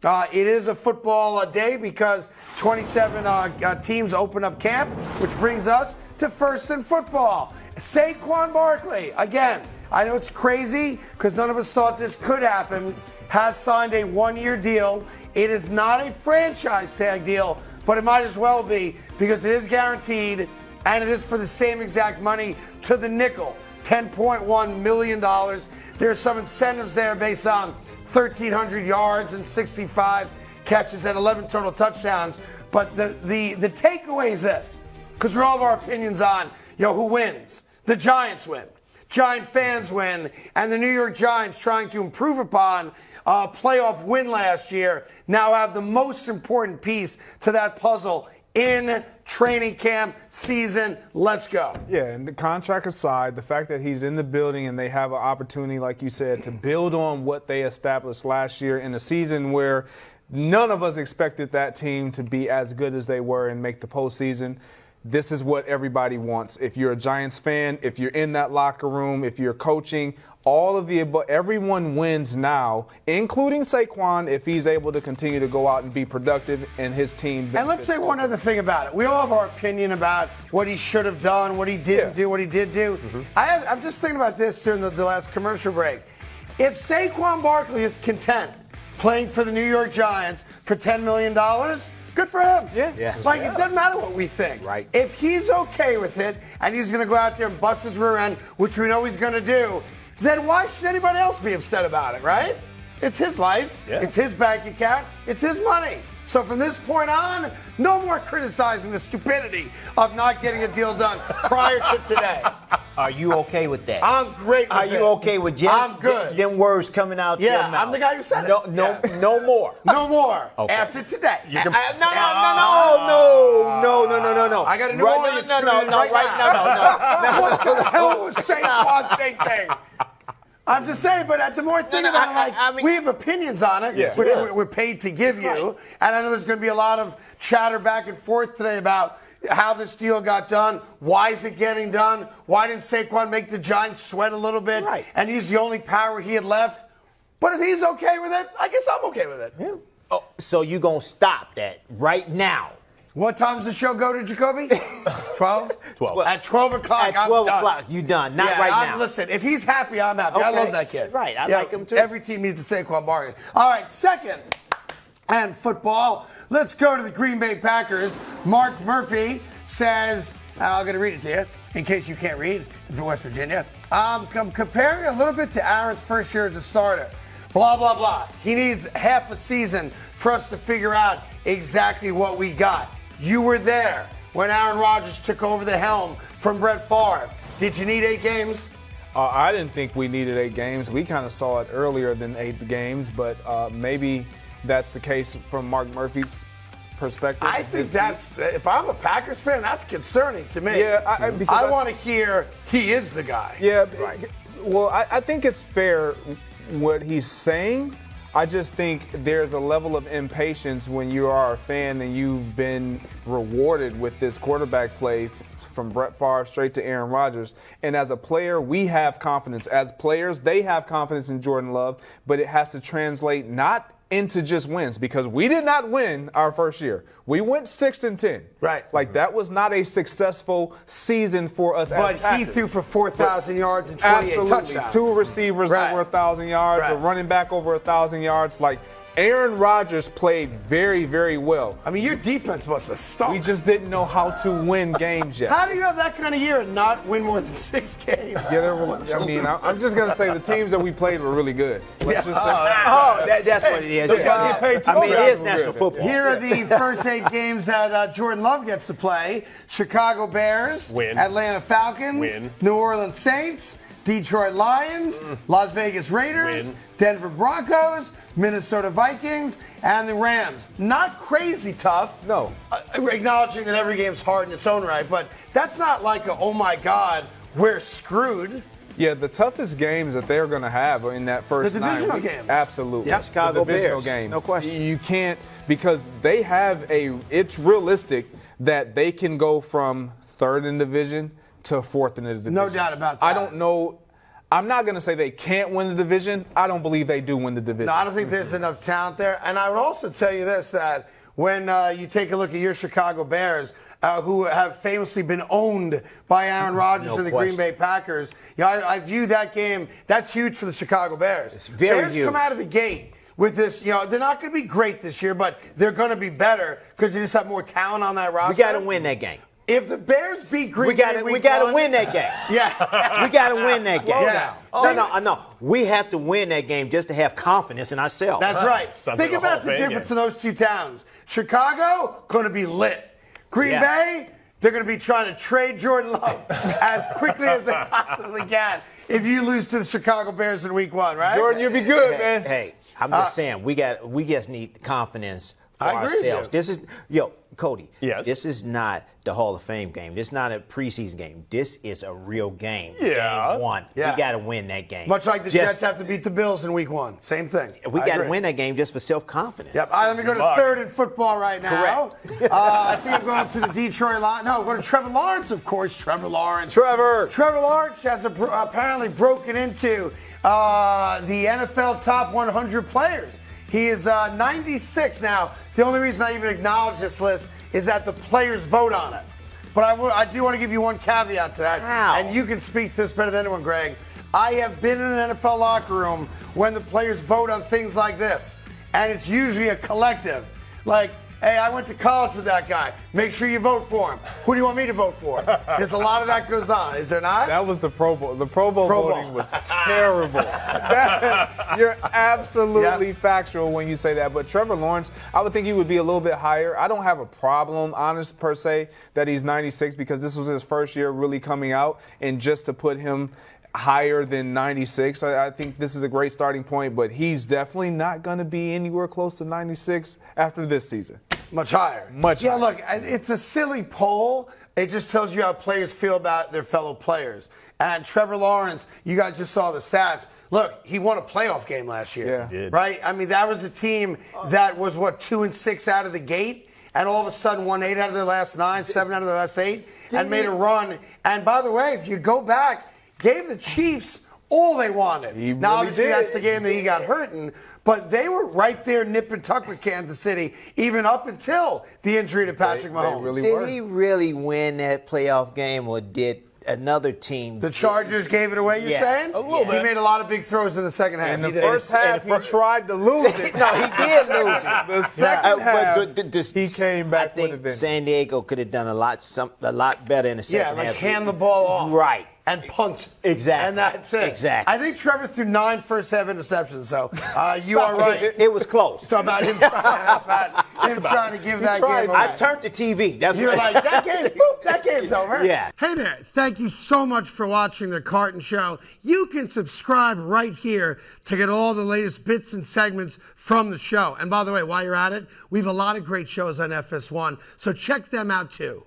It is a football day because 27 teams open up camp, which brings us to First in Football. Saquon Barkley, again, I know it's crazy because none of us thought this could happen, has signed a one-year deal. It is not a franchise tag deal, but it might as well be because it is guaranteed and it is for the same exact money to the nickel, $10.1 million. There's some incentives there based on 1,300 yards and 65 catches and 11 total touchdowns. But the takeaway is this, because we all have our opinions on, who wins. The Giants win. Giant fans win. And the New York Giants, trying to improve upon a playoff win last year, now have the most important piece to that puzzle in training camp season. Let's go. Yeah, and the contract aside, the fact that he's in the building and they have an opportunity, like you said, to build on what they established last year in a season where none of us expected that team to be as good as they were and make the postseason. This is what everybody wants. If you're a Giants fan, if you're in that locker room, if you're coaching, all of the above, everyone wins now, including Saquon, if he's able to continue to go out and be productive and his team. And let's say one other thing about it. We all have our opinion about what he should have done, what he didn't do, what he did do. Mm-hmm. I'm just thinking about this during the last commercial break. If Saquon Barkley is content playing for the New York Giants for $10 million, good for him. Yeah. It doesn't matter what we think. Right. If he's okay with it and he's going to go out there and bust his rear end, which we know he's going to do, then why should anybody else be upset about it, right? It's his life. Yeah. It's his bank account. It's his money. So from this point on, no more criticizing the stupidity of not getting a deal done prior to today. Are you okay with that? I'm great with Are you okay with just I'm good. Them words coming out your mouth? I'm the guy who said it. No more. No more. Okay. After today. No. I got a new audience. No. What the hell was Saquon thinking? I'm just saying, but the more thinking about it, we have opinions on it, which we're paid to give you. Right. And I know there's going to be a lot of chatter back and forth today about how this deal got done. Why is it getting done? Why didn't Saquon make the Giants sweat a little bit and use the only power he had left? But if he's okay with it, I guess I'm okay with it. Yeah. Oh, so you're going to stop that right now? What time does the show go to, Jacoby? 12? 12. At 12 o'clock, At 12 o'clock, you done. Not right now. Listen, if he's happy, I'm happy. Okay. I love that kid. Right, I like him too. Every team needs a Saquon Barkley. All right, second, and football. Let's go to the Green Bay Packers. Mark Murphy says, I'm going to read it to you in case you can't read for West Virginia. I'm comparing a little bit to Aaron's first year as a starter. Blah, blah, blah. He needs half a season for us to figure out exactly what we got. You were there when Aaron Rodgers took over the helm from Brett Favre. Did you need 8 games? I didn't think we needed 8 games. We kind of saw it earlier than 8 games, but maybe that's the case from Mark Murphy's perspective. I think if I'm a Packers fan, that's concerning to me. Yeah, I want to hear he is the guy. Yeah, right. Well, I think it's fair what he's saying. I just think there's a level of impatience when you are a fan and you've been rewarded with this quarterback play from Brett Favre straight to Aaron Rodgers. And as a player, we have confidence. As players, they have confidence in Jordan Love, but it has to translate not into just wins, because we did not win our first year. We went 6-10. Right. Like, that was not a successful season for us as Packers. But he threw for 4,000 yards and 28 touchdowns. 2 receivers over 1,000 yards, a running back over 1,000 yards. Like, Aaron Rodgers played very, very well. I mean, your defense must have stunk. We just didn't know how to win games yet. How do you have that kind of year and not win more than 6 games? I'm just going to say the teams that we played were really good. Let's just say. That's what it is. It is national football. Here are the first 8 games that Jordan Love gets to play. Chicago Bears, win. Atlanta Falcons, win. New Orleans Saints, Detroit Lions, Las Vegas Raiders, win. Denver Broncos, Minnesota Vikings, and the Rams. Not crazy tough. No. Acknowledging that every game's hard in its own right, but that's not like oh my God, we're screwed. Yeah, the toughest games that they're going to have are in that first 9 weeks. The divisional games. Absolutely. Yep. Chicago the divisional Bears. games. No question. You can't, because they have it's realistic that they can go from 3rd in division to 4th in the division. No doubt about that. I don't know. I'm not going to say they can't win the division. I don't believe they do win the division. No, I don't think there's enough talent there. And I would also tell you this, that when you take a look at your Chicago Bears, who have famously been owned by Aaron Rodgers and the Green Bay Packers, I view that game, that's huge for the Chicago Bears. It's very Bears huge. come out of the gate with this, they're not going to be great this year, but they're going to be better because they just have more talent on that roster. We got to win that game. If the Bears beat Green Bay, we got to win that game. Yeah. We got to win that game. Yeah. No. We have to win that game just to have confidence in ourselves. That's right. Sounds Think like a about Hall the of Fame difference game. in those two towns. Chicago, going to be lit. Green Bay, they're going to be trying to trade Jordan Love as quickly as they possibly can if you lose to the Chicago Bears in week 1, right? Jordan, you'll be good, man. Hey, I'm just saying, we just need confidence for I agree with ourselves. you. This is, Cody. Yes. This is not the Hall of Fame game. This is not a preseason game. This is a real game. Yeah. Game 1. Yeah. We got to win that game. Much like the Jets have to beat the Bills in week 1. Same thing. We I got to agree. win that game just for self-confidence. Yep. All right, let me go to luck. third in football right now. Correct. I think I'm going to the Detroit Lions. No, I'm going to Trevor Lawrence, of course. Trevor Lawrence. Trevor Lawrence has apparently broken into the NFL top 100 players. He is 96 now. The only reason I even acknowledge this list is that the players vote on it. But I do want to give you one caveat to that. How? And you can speak to this better than anyone, Greg. I have been in an NFL locker room when the players vote on things like this. And it's usually a collective. Like, hey, I went to college with that guy. Make sure you vote for him. Who do you want me to vote for? There's a lot of that goes on, is there not? That was the Pro Bowl. The Pro Bowl Pro Bowl. voting was terrible. You're absolutely factual when you say that. But Trevor Lawrence, I would think he would be a little bit higher. I don't have a problem, honest per se, that he's 96 because this was his first year really coming out. And just to put him higher than 96, I think this is a great starting point. But he's definitely not going to be anywhere close to 96 after this season. Much higher. Much Yeah, higher. look, it's a silly poll. It just tells you how players feel about their fellow players. And Trevor Lawrence, you guys just saw the stats. Look, he won a playoff game last year. Yeah. He did. Right? I mean, that was a team that was, 2-6 out of the gate, and all of a sudden won 8 out of their last 9, 7 out of their last 8, and made a run. And by the way, if you go back, gave the Chiefs all they wanted. He Now, really obviously, did. that's the game that he got hurt in, but they were right there nip and tuck with Kansas City, even up until the injury to Patrick Mahomes. really Did were. he really win that playoff game, or did another team? The Chargers gave it away, you're Yes. saying? A little He bit. made a lot of big throws in the second half. In the He did. first half, he tried to lose it. No, he did lose it. The second half, but he came back I think with a vengeance. San Diego could have done a lot better in the Yeah, second like half. hand the ball off. Right. And punt. Exactly. And that's it. Exactly. I think Trevor threw 9 first half interceptions, so you are right. It was close. It's about him trying to give that game away. I turned the TV. That's You're what like, that game, boop, that game's over. Yeah. Hey there. Thank you so much for watching The Carton Show. You can subscribe right here to get all the latest bits and segments from the show. And by the way, while you're at it, we have a lot of great shows on FS1, so check them out too.